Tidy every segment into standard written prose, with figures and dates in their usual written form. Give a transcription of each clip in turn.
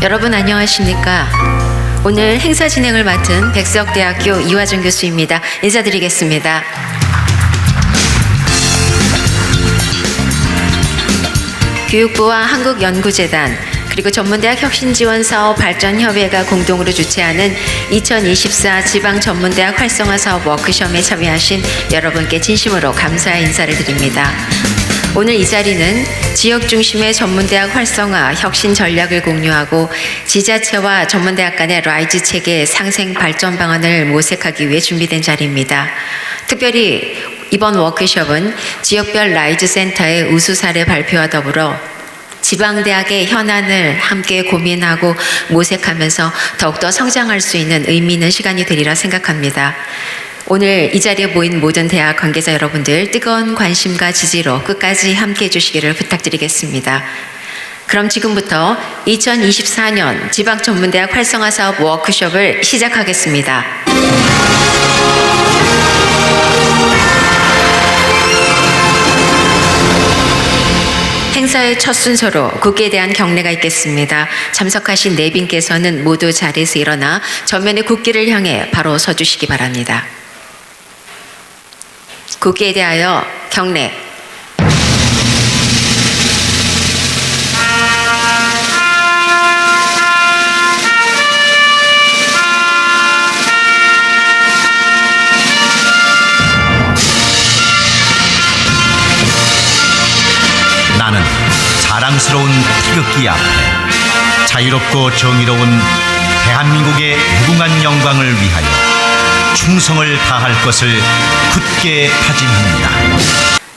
여러분 안녕하십니까? 오늘 행사 진행을 맡은 백석대학교 이화정 교수입니다. 인사드리겠습니다. 교육부와 한국연구재단 그리고 전문대학 혁신지원사업 발전협의회가 공동으로 주최하는 2024 지방전문대학 활성화사업 워크숍에 참여하신 여러분께 진심으로 감사의 인사를 드립니다. 오늘 이 자리는 지역 중심의 전문대학 활성화 혁신 전략을 공유하고 지자체와 전문대학 간의 라이즈 체계 상생 발전 방안을 모색하기 위해 준비된 자리입니다. 특별히 이번 워크숍은 지역별 라이즈 센터의 우수 사례 발표와 더불어 지방대학의 현안을 함께 고민하고 모색하면서 더욱더 성장할 수 있는 의미 있는 시간이 되리라 생각합니다. 오늘 이 자리에 모인 모든 대학 관계자 여러분들 뜨거운 관심과 지지로 끝까지 함께해 주시기를 부탁드리겠습니다. 그럼 지금부터 2024년 지방전문대학 활성화사업 워크숍을 시작하겠습니다. 행사의 첫 순서로 국기에 대한 경례가 있겠습니다. 참석하신 내빈께서는 모두 자리에서 일어나 전면의 국기를 향해 바로 서주시기 바랍니다. 국기에 대하여 경례. 나는 자랑스러운 태극기 앞에 자유롭고 정의로운 대한민국의 무궁한 영광을 위하여 충성을 다할 것을 굳게 다짐합니다.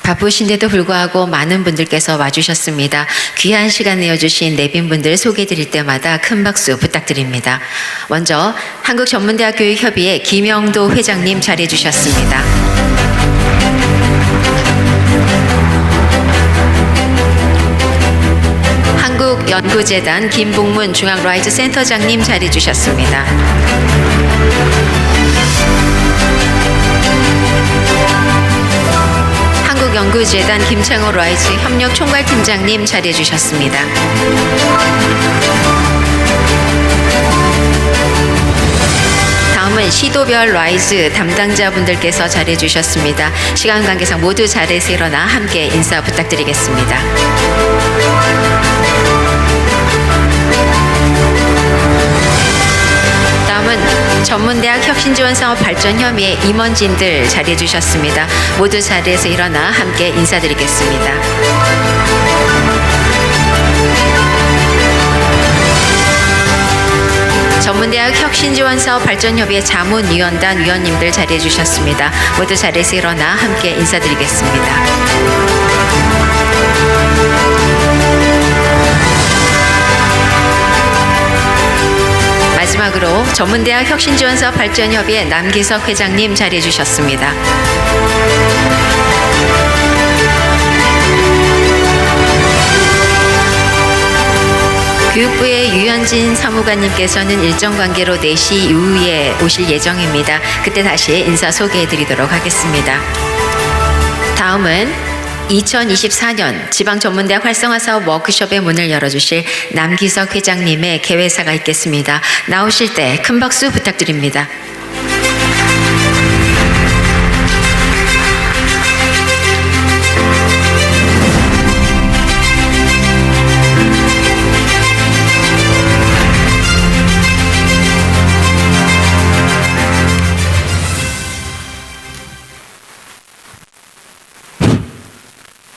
바쁘신데도 불구하고 많은 분들께서 와주셨습니다. 귀한 시간 내어주신 내빈분들 소개해드릴 때마다 큰 박수 부탁드립니다. 먼저 한국전문대학교육협의회 김영도 회장님 자리해 주셨습니다. 한국연구재단 김봉문 중앙라이즈 센터장님 자리해 주셨습니다. 한국연구재단 김창호 라이즈 협력 총괄팀장님 자리해 주셨습니다. 다음은 시도별 라이즈 담당자분들께서 자리해 주셨습니다. 시간 관계상 모두 자리에서 일어나 함께 인사 부탁드리겠습니다. 다음은 전문대학 혁신지원사업 발전협의회 임원진들 자리해 주셨습니다. 모두 자리에서 일어나 함께 인사드리겠습니다. 전문대학 혁신지원사업 발전협의회 자문위원단 위원님들 자리해 주셨습니다. 모두 자리에서 일어나 함께 인사드리겠습니다. 마지막으로 전문대학 혁신지원사업 발전협의회 남기석 회장님 자리해 주셨습니다. 교육부의 유현진 사무관님께서는 일정 관계로 4시 이후에 오실 예정입니다. 그때 다시 인사 소개해드리도록 하겠습니다. 다음은 2024년 지방전문대학 활성화사업 워크숍의 문을 열어주실 남기석 회장님의 개회사가 있겠습니다. 나오실 때 큰 박수 부탁드립니다.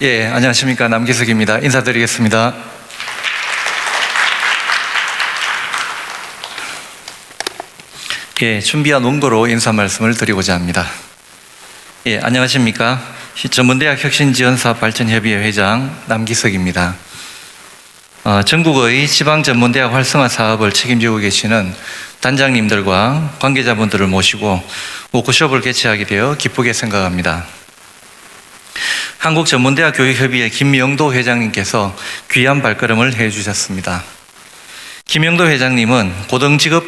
예, 안녕하십니까. 남기석입니다. 인사드리겠습니다. 예, 준비한 원고로 인사 말씀을 드리고자 합니다. 예, 안녕하십니까. 전문대학 혁신지원사업 발전협의회 회장 남기석입니다. 전국의 지방전문대학 활성화 사업을 책임지고 계시는 단장님들과 관계자분들을 모시고 워크숍을 개최하게 되어 기쁘게 생각합니다. 한국전문대학 교육협의회 김영도 회장님께서 귀한 발걸음을 해주셨습니다. 김영도 회장님은 고등직업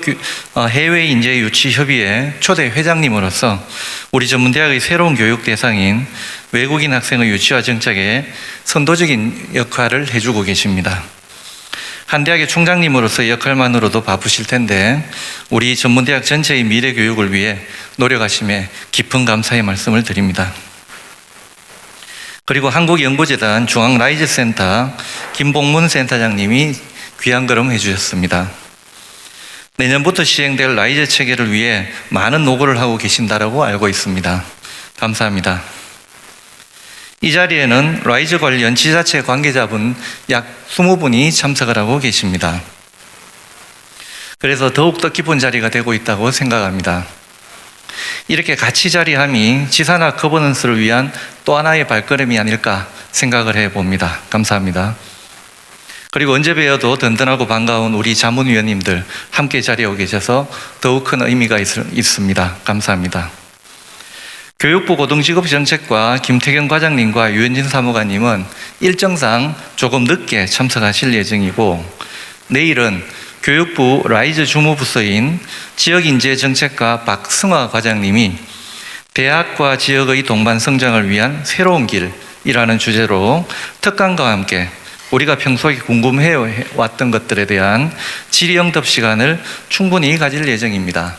해외인재유치협의회 초대 회장님으로서 우리 전문대학의 새로운 교육 대상인 외국인 학생의 유치와 정착에 선도적인 역할을 해주고 계십니다. 한 대학의 총장님으로서의 역할만으로도 바쁘실 텐데 우리 전문대학 전체의 미래 교육을 위해 노력하심에 깊은 감사의 말씀을 드립니다. 그리고 한국연구재단 중앙라이즈센터 김봉문 센터장님이 귀한 걸음 해주셨습니다. 내년부터 시행될 라이즈 체계를 위해 많은 노고를 하고 계신다라고 알고 있습니다. 감사합니다. 이 자리에는 라이즈 관련 지자체 관계자분 약 20분이 참석을 하고 계십니다. 그래서 더욱 뜻깊은 자리가 되고 있다고 생각합니다. 이렇게 같이 자리함이 지산학 거버넌스를 위한 또 하나의 발걸음이 아닐까 생각을 해봅니다. 감사합니다. 그리고 언제 뵈어도 든든하고 반가운 우리 자문위원님들 함께 자리하고 계셔서 더욱 큰 의미가 있습니다. 감사합니다. 교육부 고등직업정책과 김태경 과장님과 유현진 사무관님은 일정상 조금 늦게 참석하실 예정이고 내일은 교육부 라이즈 주무부서인 지역인재정책과 박승화 과장님이 대학과 지역의 동반 성장을 위한 새로운 길이라는 주제로 특강과 함께 우리가 평소에 궁금해 왔던 것들에 대한 질의응답 시간을 충분히 가질 예정입니다.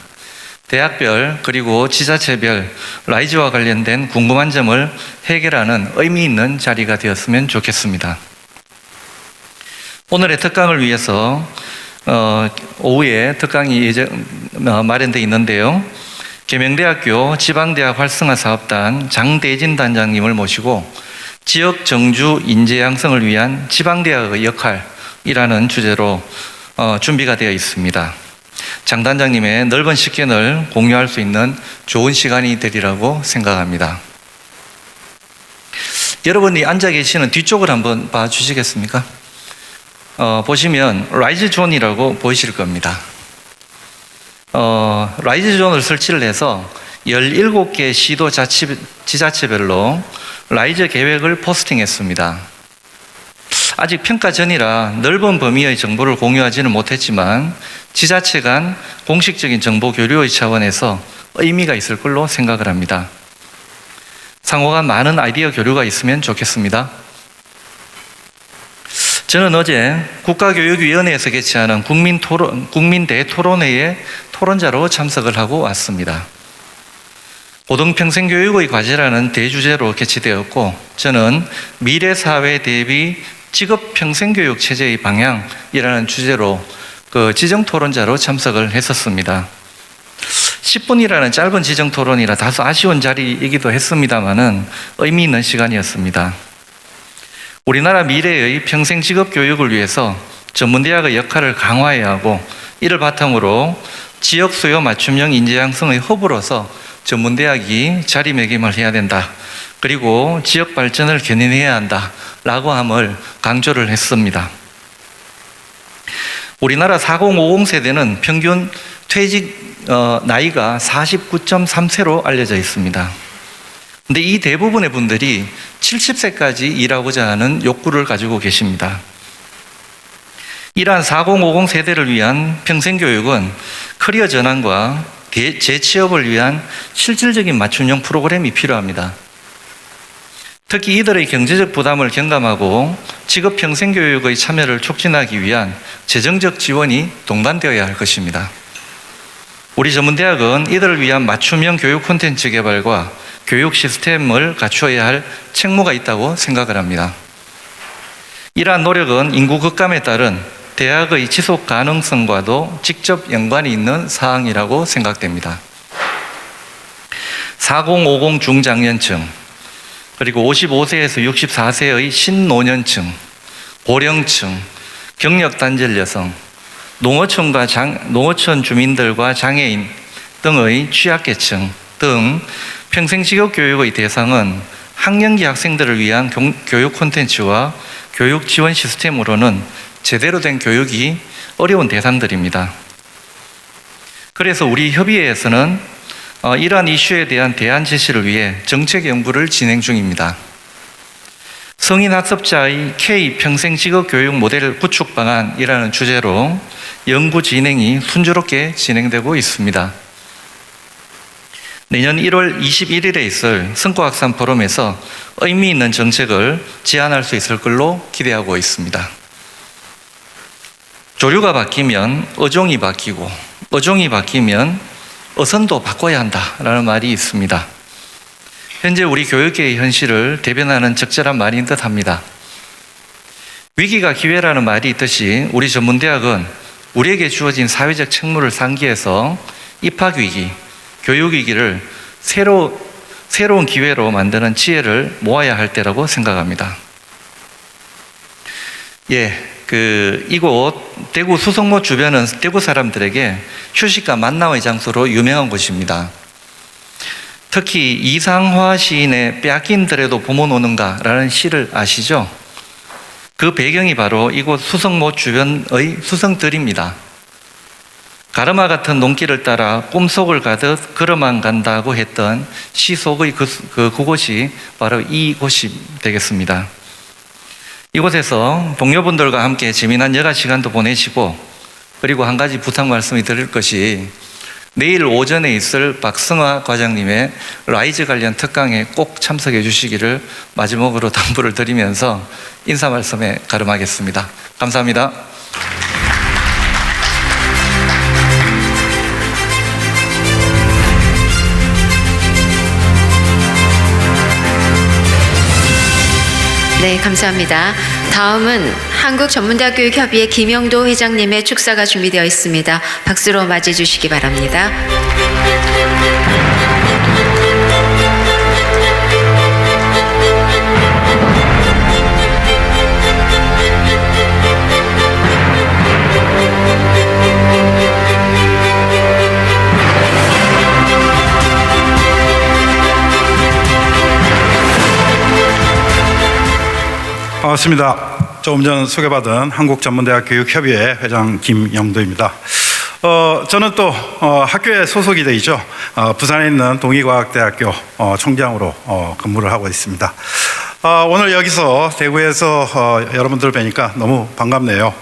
대학별 그리고 지자체별 라이즈와 관련된 궁금한 점을 해결하는 의미 있는 자리가 되었으면 좋겠습니다. 오늘의 특강을 위해서 오후에 특강이 마련되어 있는데요. 계명대학교 지방대학 활성화 사업단 장대진 단장님을 모시고 지역 정주 인재 양성을 위한 지방대학의 역할이라는 주제로 준비가 되어 있습니다. 장 단장님의 넓은 식견을 공유할 수 있는 좋은 시간이 되리라고 생각합니다. 여러분이 앉아 계시는 뒤쪽을 한번 봐주시겠습니까? 보시면 라이즈 존이라고 보이실 겁니다. 라이즈 존을 설치를 해서 17개 시도 지자체별로 라이즈 계획을 포스팅했습니다. 아직 평가 전이라 넓은 범위의 정보를 공유하지는 못했지만 지자체 간 공식적인 정보 교류의 차원에서 의미가 있을 걸로 생각을 합니다. 상호간 많은 아이디어 교류가 있으면 좋겠습니다. 저는 어제 국가교육위원회에서 개최하는 국민대토론회에 토론자로 참석을 하고 왔습니다. 고등평생교육의 과제라는 대주제로 개최되었고 저는 미래사회 대비 직업평생교육 체제의 방향이라는 주제로 지정토론자로 참석을 했었습니다. 10분이라는 짧은 지정토론이라 다소 아쉬운 자리이기도 했습니다마는 의미 있는 시간이었습니다. 우리나라 미래의 평생 직업교육을 위해서 전문대학의 역할을 강화해야 하고 이를 바탕으로 지역 수요 맞춤형 인재 양성의 허브로서 전문대학이 자리매김을 해야 된다. 그리고 지역 발전을 견인해야 한다라고 함을 강조를 했습니다. 우리나라 4050 세대는 평균 퇴직 나이가 49.3세로 알려져 있습니다. 근데 이 대부분의 분들이 70세까지 일하고자 하는 욕구를 가지고 계십니다. 이러한 4050 세대를 위한 평생교육은 커리어 전환과 재취업을 위한 실질적인 맞춤형 프로그램이 필요합니다. 특히 이들의 경제적 부담을 경감하고 직업 평생교육의 참여를 촉진하기 위한 재정적 지원이 동반되어야 할 것입니다. 우리 전문대학은 이들을 위한 맞춤형 교육 콘텐츠 개발과 교육 시스템을 갖추어야 할 책무가 있다고 생각을 합니다. 이러한 노력은 인구 급감에 따른 대학의 지속 가능성과도 직접 연관이 있는 사항이라고 생각됩니다. 4050 중장년층, 그리고 55세에서 64세의 신노년층, 고령층, 경력단절 여성, 농어촌 주민들과 장애인 등의 취약계층 등 평생직업교육의 대상은 학년기 학생들을 위한 교육 콘텐츠와 교육 지원 시스템으로는 제대로 된 교육이 어려운 대상들입니다. 그래서 우리 협의회에서는 이러한 이슈에 대한 대안 제시를 위해 정책 연구를 진행 중입니다. 성인 학습자의 K 평생 직업 교육 모델 구축 방안이라는 주제로 연구 진행이 순조롭게 진행되고 있습니다. 내년 1월 21일에 있을 성과확산 포럼에서 의미 있는 정책을 제안할 수 있을 걸로 기대하고 있습니다. 조류가 바뀌면 어종이 바뀌고 어종이 바뀌면 어선도 바꿔야 한다라는 말이 있습니다. 현재 우리 교육계의 현실을 대변하는 적절한 말인 듯합니다. 위기가 기회라는 말이 있듯이 우리 전문대학은 우리에게 주어진 사회적 책무를 상기해서 입학위기, 교육위기를 새로운 기회로 만드는 지혜를 모아야 할 때라고 생각합니다. 이곳 대구 수성모 주변은 대구 사람들에게 휴식과 만남의 장소로 유명한 곳입니다. 특히 이상화 시인의 빼앗긴더라도 봄은 오는가라는 시를 아시죠? 그 배경이 바로 이곳 수성모 주변의 수성들입니다. 가르마 같은 논길을 따라 꿈속을 가듯 걸어만 간다고 했던 시 속의 그곳이 바로 이곳이 되겠습니다. 이곳에서 동료분들과 함께 재미난 여가 시간도 보내시고, 그리고 한 가지 부탁 말씀을 드릴 것이, 내일 오전에 있을 박승화 과장님의 라이즈 관련 특강에 꼭 참석해 주시기를 마지막으로 당부를 드리면서 인사 말씀에 가름하겠습니다. 감사합니다. 네, 감사합니다. 다음은 한국전문대학교육협의회 김영도 회장님의 축사가 준비되어 있습니다. 박수로 맞이해 주시기 바랍니다. 반갑습니다. 조금 전 소개받은 한국전문대학교육협의회 회장 김영도입니다. 저는 또 학교에 소속이 되어 있죠. 부산에 있는 동의과학대학교 총장으로 근무를 하고 있습니다. 오늘 여기서 대구에서 여러분들 뵈니까 너무 반갑네요.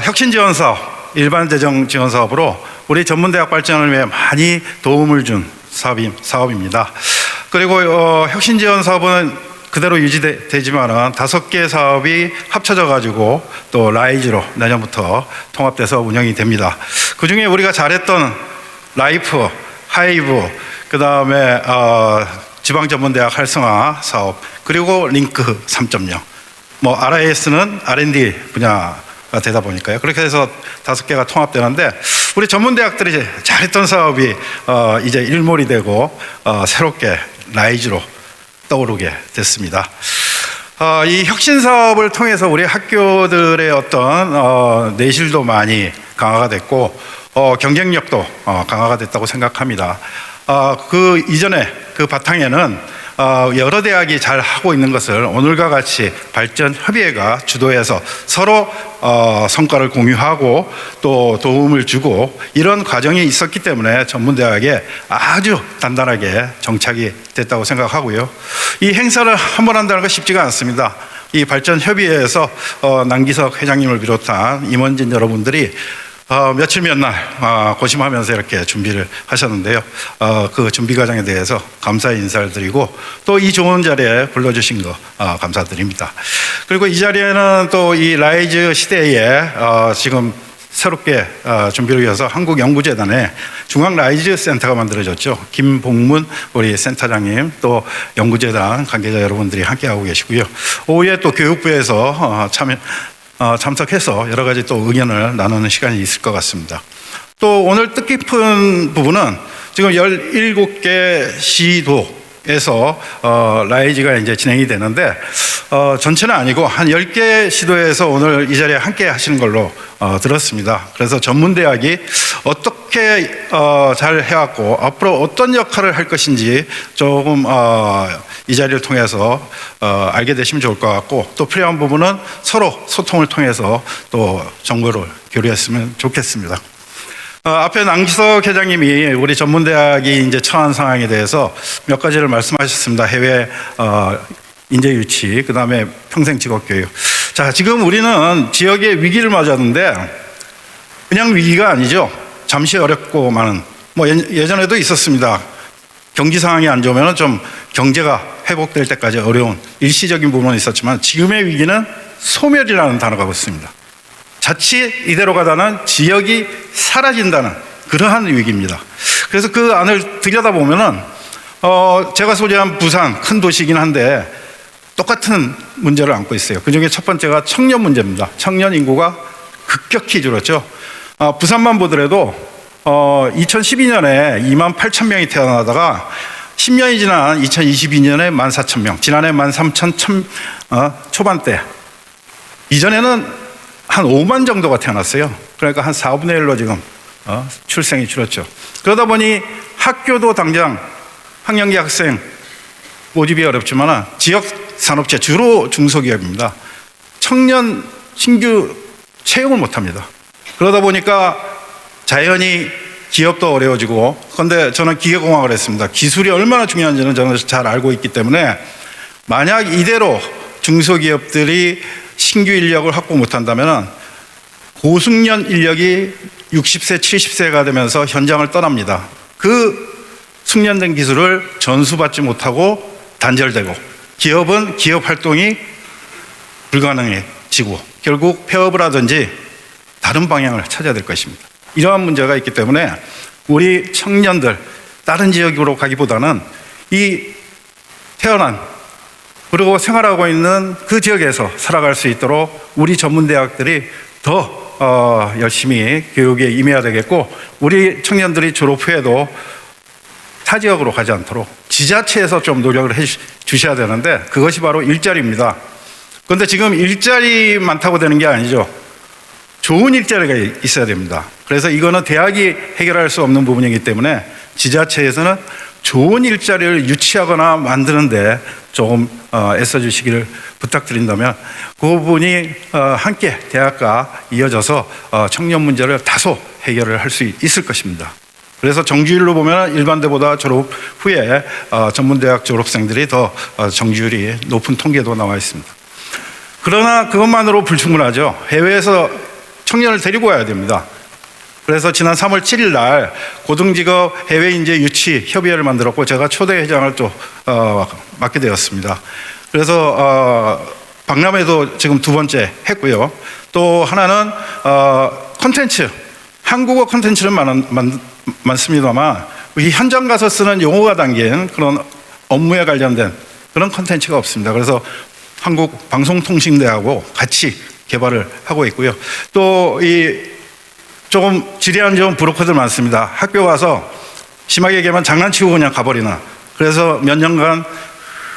혁신지원사업, 일반재정지원사업으로 우리 전문대학 발전을 위해 많이 도움을 준 사업입니다. 그리고 혁신지원사업은 그대로 유지되지만은 5개 사업이 합쳐져 가지고 또 라이즈로 내년부터 통합돼서 운영이 됩니다. 그 중에 우리가 잘했던 라이프, 하이브, 그 다음에 지방전문대학 활성화 사업, 그리고 링크 3.0. RIS는 R&D 분야가 되다 보니까요. 그렇게 해서 5개가 통합되는데, 우리 전문대학들이 잘했던 사업이 이제 일몰이 되고 새롭게 라이즈로 떠오르게 됐습니다. 이 혁신 사업을 통해서 우리 학교들의 어떤 내실도 많이 강화가 됐고 경쟁력도 강화가 됐다고 생각합니다. 그 이전에 그 바탕에는 여러 대학이 잘 하고 있는 것을 오늘과 같이 발전협의회가 주도해서 서로 성과를 공유하고 또 도움을 주고 이런 과정이 있었기 때문에 전문대학에 아주 단단하게 정착이 됐다고 생각하고요. 이 행사를 한 번 한다는 건 쉽지가 않습니다. 이 발전협의회에서 남기석 회장님을 비롯한 임원진 여러분들이 며칠 몇 날 고심하면서 이렇게 준비를 하셨는데요. 그 준비 과정에 대해서 감사의 인사를 드리고 또 이 좋은 자리에 불러주신 거 감사드립니다. 그리고 이 자리에는 또 이 라이즈 시대에 지금 새롭게 준비를 위해서 한국연구재단에 중앙 라이즈 센터가 만들어졌죠. 김봉문 우리 센터장님, 또 연구재단 관계자 여러분들이 함께하고 계시고요. 오후에 또 교육부에서 참석해서 여러 가지 또 의견을 나누는 시간이 있을 것 같습니다. 또 오늘 뜻깊은 부분은 지금 17개 시도에서 라이즈가 이제 진행이 되는데 전체는 아니고 한 10개 시도에서 오늘 이 자리에 함께 하시는 걸로 들었습니다. 그래서 전문대학이 어떻게 잘 해왔고 앞으로 어떤 역할을 할 것인지 조금 이 자리를 통해서 알게 되시면 좋을 것 같고, 또 필요한 부분은 서로 소통을 통해서 또 정보를 교류했으면 좋겠습니다. 앞에 남기석 회장님이 우리 전문대학이 이제 처한 상황에 대해서 몇 가지를 말씀하셨습니다. 해외 인재 유치, 그 다음에 평생 직업 교육. 자, 지금 우리는 지역의 위기를 맞았는데 그냥 위기가 아니죠. 잠시 어렵고 많은, 예전에도 있었습니다. 경기 상황이 안 좋으면 좀 경제가 회복될 때까지 어려운 일시적인 부분은 있었지만 지금의 위기는 소멸이라는 단어가 붙습니다. 자칫 이대로 가다는 지역이 사라진다는 그러한 위기입니다. 그래서 그 안을 들여다보면은 제가 소재한 부산 큰 도시이긴 한데 똑같은 문제를 안고 있어요. 그중에 첫 번째가 청년 문제입니다. 청년 인구가 급격히 줄었죠. 부산만 보더라도 2012년에 2만 8천 명이 태어나다가 10년이 지난 2022년에 14,000명, 지난해 13,000 초반대. 이전에는 한 5만 정도가 태어났어요. 그러니까 한 4분의 1로 지금 출생이 줄었죠. 그러다 보니 학교도 당장 학령기 학생 모집이 어렵지만 지역 산업체 주로 중소기업입니다. 청년 신규 채용을 못합니다. 그러다 보니까 자연히 기업도 어려워지고, 그런데 저는 기계공학을 했습니다. 기술이 얼마나 중요한지는 저는 잘 알고 있기 때문에 만약 이대로 중소기업들이 신규 인력을 확보 못한다면 고숙련 인력이 60세, 70세가 되면서 현장을 떠납니다. 그 숙련된 기술을 전수받지 못하고 단절되고 기업은 기업 활동이 불가능해지고 결국 폐업을 하든지 다른 방향을 찾아야 될 것입니다. 이러한 문제가 있기 때문에 우리 청년들 다른 지역으로 가기보다는 이 태어난 그리고 생활하고 있는 그 지역에서 살아갈 수 있도록 우리 전문대학들이 더 열심히 교육에 임해야 되겠고, 우리 청년들이 졸업 후에도 타 지역으로 가지 않도록 지자체에서 좀 노력을 해 주셔야 되는데 그것이 바로 일자리입니다. 그런데 지금 일자리 많다고 되는 게 아니죠. 좋은 일자리가 있어야 됩니다. 그래서 이거는 대학이 해결할 수 없는 부분이기 때문에 지자체에서는 좋은 일자리를 유치하거나 만드는데 조금 애써주시기를 부탁드린다면 그 부분이 함께 대학과 이어져서 청년 문제를 다소 해결을 할 수 있을 것입니다. 그래서 정규율로 보면 일반대보다 졸업 후에 전문대학 졸업생들이 더 정규율이 높은 통계도 나와 있습니다. 그러나 그것만으로 불충분하죠. 해외에서 청년을 데리고 와야 됩니다. 그래서 지난 3월 7일 날 고등직업 해외인재 유치 협의회를 만들었고 제가 초대 회장을 또 맡게 되었습니다. 그래서 박람회도 지금 2번째 했고요. 또 하나는 콘텐츠, 한국어 콘텐츠는 많습니다만 이 현장 가서 쓰는 용어가 담긴 그런 업무에 관련된 그런 콘텐츠가 없습니다. 그래서 한국방송통신대하고 같이 개발을 하고 있고요. 또 이 조금 지리한 좀 브로커들 많습니다. 학교 가서 심하게 얘기하면 장난치고 그냥 가버리는, 그래서 몇 년간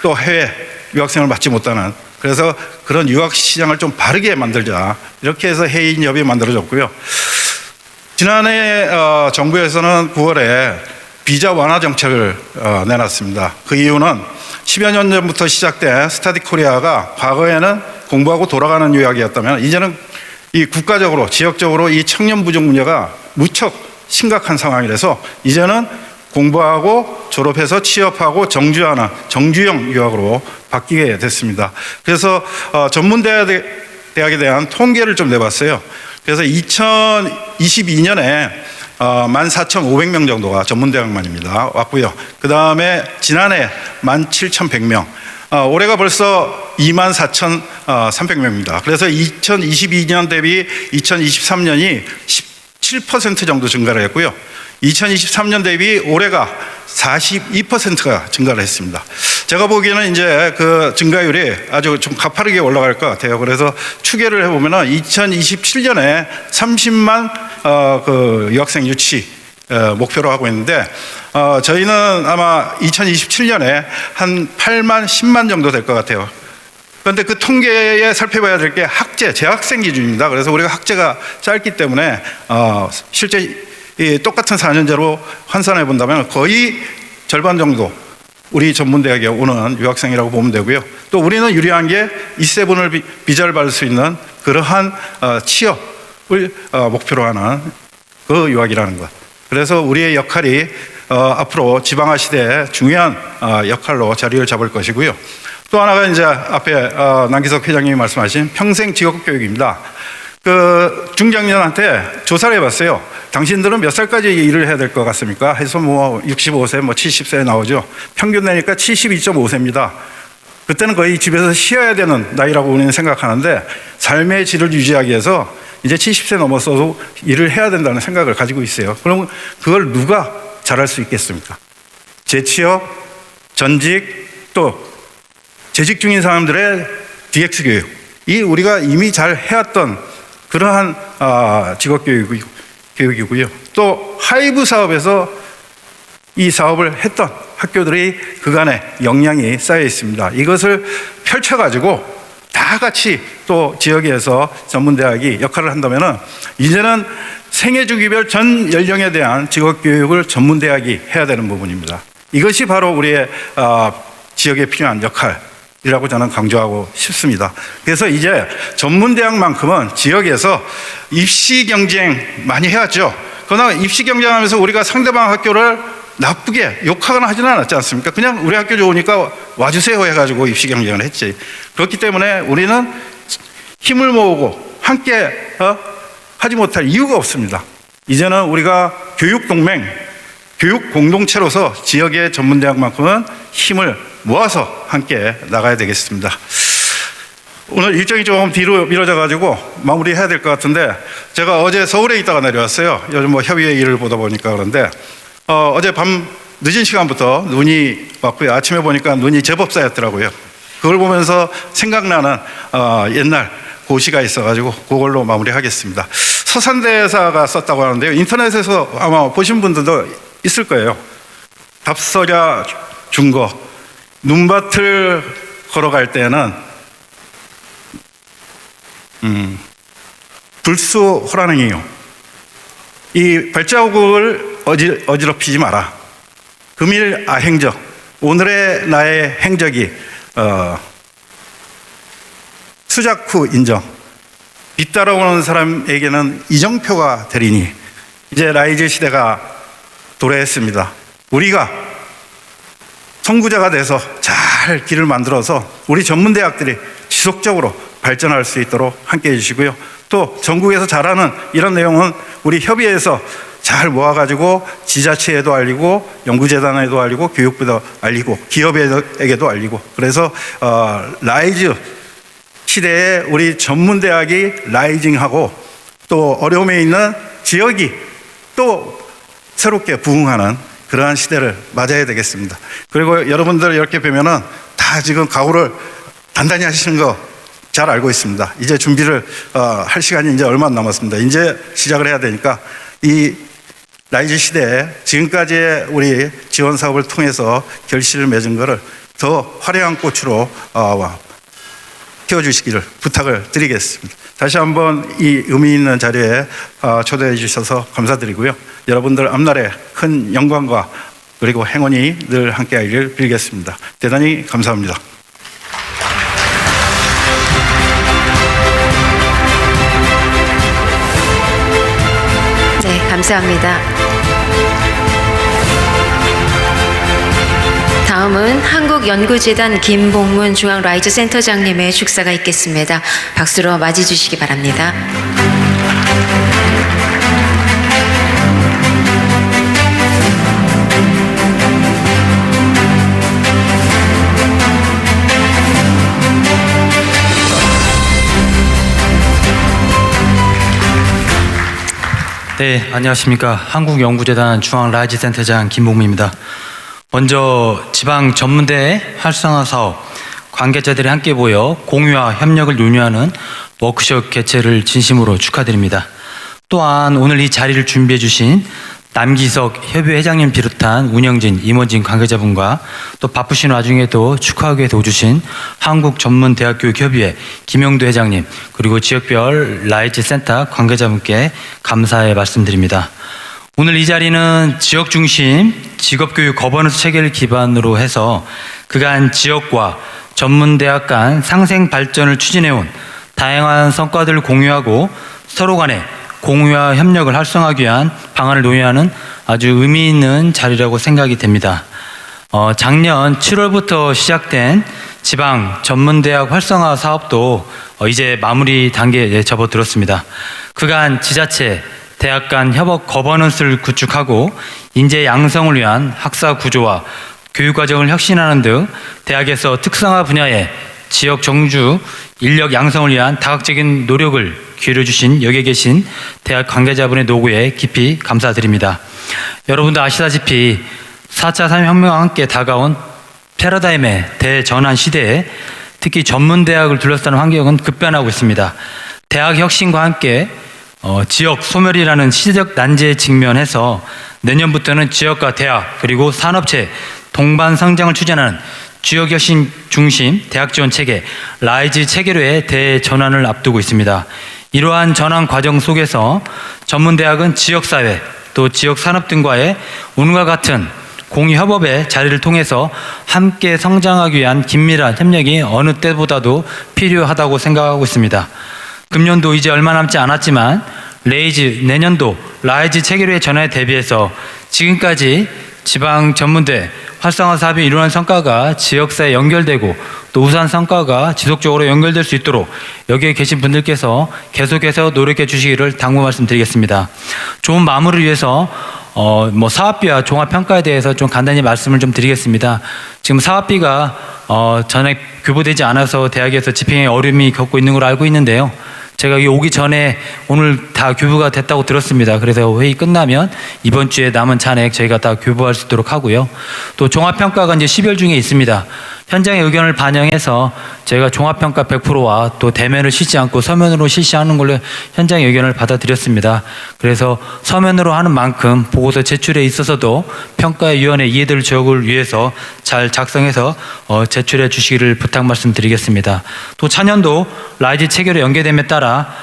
또 해외 유학생을 맞지 못하는, 그래서 그런 유학 시장을 좀 바르게 만들자 이렇게 해서 해인협이 만들어졌고요. 지난해 정부에서는 9월에 비자 완화 정책을 내놨습니다. 그 이유는 10여 년 전부터 시작된 스타디 코리아가 과거에는 공부하고 돌아가는 유학이었다면 이제는 이 국가적으로 지역적으로 이 청년 부족 문제가 무척 심각한 상황이라서 이제는 공부하고 졸업해서 취업하고 정주하는 정주형 유학으로 바뀌게 됐습니다. 그래서 전문대학에 대한 통계를 좀 내봤어요. 그래서 2022년에 14,500명 정도가 전문대학만입니다. 왔고요. 그 다음에 지난해 17,100명, 올해가 벌써 24,300명입니다. 그래서 2022년 대비 2023년이 17% 정도 증가를 했고요. 2023년 대비 올해가 42%가 증가를 했습니다. 제가 보기에는 이제 그 증가율이 아주 좀 가파르게 올라갈 것 같아요. 그래서 추계를 해보면은 2027년에 30만 그 유학생 유치 목표로 하고 있는데 저희는 아마 2027년에 한 8만, 10만 정도 될 것 같아요. 그런데 그 통계에 살펴봐야 될 게 학제, 재학생 기준입니다. 그래서 우리가 학제가 짧기 때문에 실제 이 똑같은 4년제로 환산해 본다면 거의 절반 정도 우리 전문대학에 오는 유학생이라고 보면 되고요. 또 우리는 유리한 게 E7을 비자를 받을 수 있는 그러한 취업을 목표로 하는 그 유학이라는 것. 그래서 우리의 역할이 앞으로 지방화 시대에 중요한 역할로 자리를 잡을 것이고요. 또 하나가 이제 앞에 남기석 회장님이 말씀하신 평생 직업교육입니다. 그 중장년한테 조사를 해봤어요. 당신들은 몇 살까지 일을 해야 될 것 같습니까? 해서 뭐 65세, 뭐 70세에 나오죠. 평균 내니까 72.5세입니다. 그때는 거의 집에서 쉬어야 되는 나이라고 우리는 생각하는데 삶의 질을 유지하기 위해서 이제 70세 넘었어도 일을 해야 된다는 생각을 가지고 있어요. 그럼 그걸 누가 잘할 수 있겠습니까? 재취업, 전직, 또 재직 중인 사람들의 DX 교육, 이 우리가 이미 잘 해왔던 그러한 직업 교육이고요. 또 하이브 사업에서 이 사업을 했던 학교들이 그간에 역량이 쌓여 있습니다. 이것을 펼쳐가지고 다 같이 또 지역에서 전문대학이 역할을 한다면은 이제는 생애주기별 전 연령에 대한 직업교육을 전문대학이 해야 되는 부분입니다. 이것이 바로 우리의 지역에 필요한 역할이라고 저는 강조하고 싶습니다. 그래서 이제 전문대학만큼은 지역에서 입시 경쟁 많이 해왔죠. 그러나 입시 경쟁하면서 우리가 상대방 학교를 나쁘게 욕하거나 하지는 않았지 않습니까? 그냥 우리 학교 좋으니까 와주세요 해가지고 입시 경쟁을 했지. 그렇기 때문에 우리는 힘을 모으고 함께 하지 못할 이유가 없습니다. 이제는 우리가 교육동맹, 교육 공동체로서 지역의 전문대학만큼은 힘을 모아서 함께 나가야 되겠습니다. 오늘 일정이 조금 뒤로 미뤄져 가지고 마무리해야 될 것 같은데, 제가 어제 서울에 있다가 내려왔어요. 요즘 뭐 협의회 일을 보다 보니까. 그런데 어제 밤 늦은 시간부터 눈이 왔고요. 아침에 보니까 눈이 제법 쌓였더라고요. 그걸 보면서 생각나는 옛날 고시가 있어가지고 그걸로 마무리하겠습니다. 서산대사가 썼다고 하는데요. 인터넷에서 아마 보신 분들도 있을 거예요. 답서랴 준거, 눈밭을 걸어갈 때는 불수 호랑이요. 이 발자국을 어지럽히지 마라. 금일 아행적, 오늘의 나의 행적이 수작 후 인정, 뒤따라오는 사람에게는 이정표가 되리니. 이제 라이즈 시대가 도래했습니다. 우리가 선구자가 돼서 잘 길을 만들어서 우리 전문대학들이 지속적으로 발전할 수 있도록 함께해 주시고요. 또 전국에서 잘하는 이런 내용은 우리 협의회에서 잘 모아가지고 지자체에도 알리고 연구재단에도 알리고 교육부도 알리고 기업에게도 알리고, 그래서 라이즈 시대에 우리 전문대학이 라이징하고 또 어려움에 있는 지역이 또 새롭게 부흥하는 그러한 시대를 맞아야 되겠습니다. 그리고 여러분들 이렇게 뵈면은 다 지금 각오를 단단히 하시는 거 잘 알고 있습니다. 이제 준비를 할 시간이 이제 얼마 안 남았습니다. 이제 시작을 해야 되니까 이 라이즈 시대에 지금까지의 우리 지원 사업을 통해서 결실을 맺은 것을 더 화려한 꽃으로 키워주시기를 부탁을 드리겠습니다. 다시 한번 이 의미 있는 자리에 초대해 주셔서 감사드리고요. 여러분들 앞날에 큰 영광과 그리고 행운이 늘 함께하기를 빌겠습니다. 대단히 감사합니다. 네, 감사합니다. 다음은 한국연구재단 김봉문 중앙라이즈 센터장님의 축사가 있겠습니다. 박수로 맞이해 주시기 바랍니다. 네, 안녕하십니까. 한국연구재단 중앙라이즈 센터장 김봉문입니다. 먼저 지방 전문대 활성화 사업 관계자들이 함께 모여 공유와 협력을 논의하는 워크숍 개최를 진심으로 축하드립니다. 또한 오늘 이 자리를 준비해 주신 남기석 협의회장님 비롯한 운영진, 임원진 관계자분과 또 바쁘신 와중에도 축하하기 위해 오주신 한국전문대학교육협의회 김영도 회장님, 그리고 지역별 라이즈 센터 관계자분께 감사의 말씀드립니다. 오늘 이 자리는 지역 중심 직업교육 거버넌스 체계를 기반으로 해서 그간 지역과 전문대학 간 상생 발전을 추진해온 다양한 성과들을 공유하고 서로 간에 공유와 협력을 활성화하기 위한 방안을 논의하는 아주 의미 있는 자리라고 생각이 됩니다. 작년 7월부터 시작된 지방 전문대학 활성화 사업도 이제 마무리 단계에 접어들었습니다. 그간 지자체, 대학 간 협업 거버넌스를 구축하고 인재 양성을 위한 학사 구조와 교육과정을 혁신하는 등 대학에서 특성화 분야의 지역 정주 인력 양성을 위한 다각적인 노력을 기울여주신 여기에 계신 대학 관계자분의 노고에 깊이 감사드립니다. 여러분도 아시다시피 4차 산업혁명과 함께 다가온 패러다임의 대전환 시대에 특히 전문대학을 둘러싸는 환경은 급변하고 있습니다. 대학 혁신과 함께 지역 소멸이라는 시대적 난제에 직면해서 내년부터는 지역과 대학 그리고 산업체 동반 성장을 추진하는 지역 혁신 중심 대학 지원 체계 라이즈 체계로의 대전환을 앞두고 있습니다. 이러한 전환 과정 속에서 전문대학은 지역사회 또 지역산업 등과의 오늘과 같은 공유협업의 자리를 통해서 함께 성장하기 위한 긴밀한 협력이 어느 때보다도 필요하다고 생각하고 있습니다. 금년도 이제 얼마 남지 않았지만 내년도 라이즈 체계로의 전환에 대비해서 지금까지 지방 전문대 활성화 사업이 이루어낸 성과가 지역사회에 연결되고 또 우수한 성과가 지속적으로 연결될 수 있도록 여기에 계신 분들께서 계속해서 노력해 주시기를 당부 말씀드리겠습니다. 좋은 마무리를 위해서 사업비와 종합평가에 대해서 좀 간단히 말씀을 좀 드리겠습니다. 지금 사업비가 전액 교부되지 않아서 대학에서 집행에 어려움이 겪고 있는 걸로 알고 있는데요. 제가 여기 오기 전에 오늘 다 교부가 됐다고 들었습니다. 그래서 회의 끝나면 이번 주에 남은 잔액 저희가 다 교부할 수 있도록 하고요. 또 종합평가가 이제 12월 중에 있습니다. 현장의 의견을 반영해서 저희가 종합평가 100%와 또 대면을 실시 않고 서면으로 실시하는 걸로 현장의 의견을 받아들였습니다. 그래서 서면으로 하는 만큼 보고서 제출에 있어서도 평가위원회 이해들 지역을 위해서 잘 작성해서 제출해 주시기를 부탁 말씀드리겠습니다. 또 차년도 라이즈 체계로 연계됨에 따라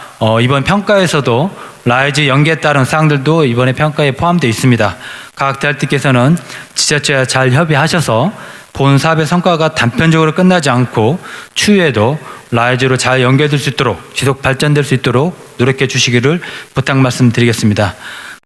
이번 평가에서도 라이즈 연계에 따른 사항들도 이번에 평가에 포함되어 있습니다. 각 대학들께서는 지자체와 잘 협의하셔서 본 사업의 성과가 단편적으로 끝나지 않고 추후에도 라이즈로 잘 연결될 수 있도록 지속 발전될 수 있도록 노력해 주시기를 부탁 말씀드리겠습니다.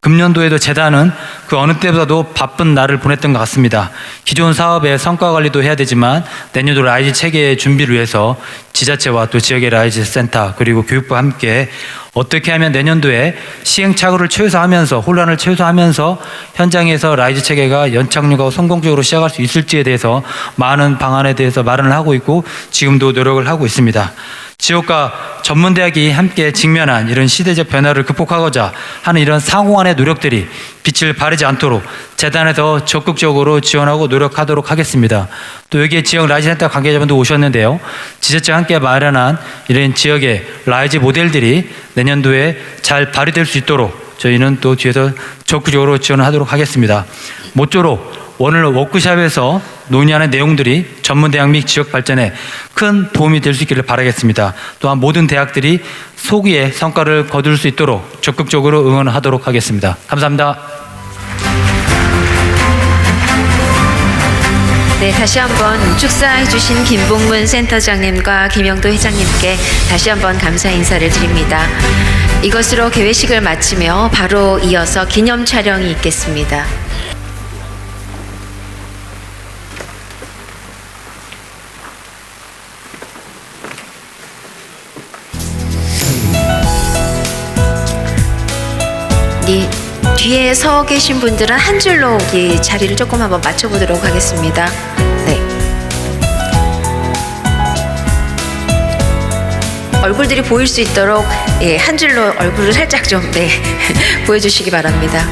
금년도에도 재단은 그 어느 때보다도 바쁜 날을 보냈던 것 같습니다. 기존 사업의 성과 관리도 해야 되지만 내년도 라이즈 체계의 준비를 위해서 지자체와 또 지역의 라이즈 센터 그리고 교육부와 함께 어떻게 하면 내년도에 시행착오를 최소화하면서 혼란을 최소화하면서 현장에서 라이즈 체계가 연착륙하고 성공적으로 시작할 수 있을지에 대해서 많은 방안에 대해서 마련을 하고 있고 지금도 노력을 하고 있습니다. 지역과 전문대학이 함께 직면한 이런 시대적 변화를 극복하고자 하는 이런 상호간의 노력들이 빛을 발하지 않도록 재단에서 적극적으로 지원하고 노력하도록 하겠습니다. 또 여기에 지역 라이즈 센터 관계자분도 오셨는데요. 지자체와 함께 마련한 이런 지역의 라이즈 모델들이 내년도에 잘 발휘될 수 있도록 저희는 또 뒤에서 적극적으로 지원하도록 하겠습니다. 모쪼록 오늘 워크숍에서 논의하는 내용들이 전문대학 및 지역 발전에 큰 도움이 될 수 있기를 바라겠습니다. 또한 모든 대학들이 소기의 성과를 거둘 수 있도록 적극적으로 응원하도록 하겠습니다. 감사합니다. 네, 다시 한번 축사해 주신 김봉문 센터장님과 김영도 회장님께 다시 한번 감사 인사를 드립니다. 이것으로 개회식을 마치며 바로 이어서 기념 촬영이 있겠습니다. 이 뒤에 서 계신 분들은 한 줄로 이 자리를 조금 한번 맞춰보도록 하겠습니다. 네. 얼굴들이 보일 수 있도록 한 줄로 얼굴을 살짝 좀 보여주시기 바랍니다.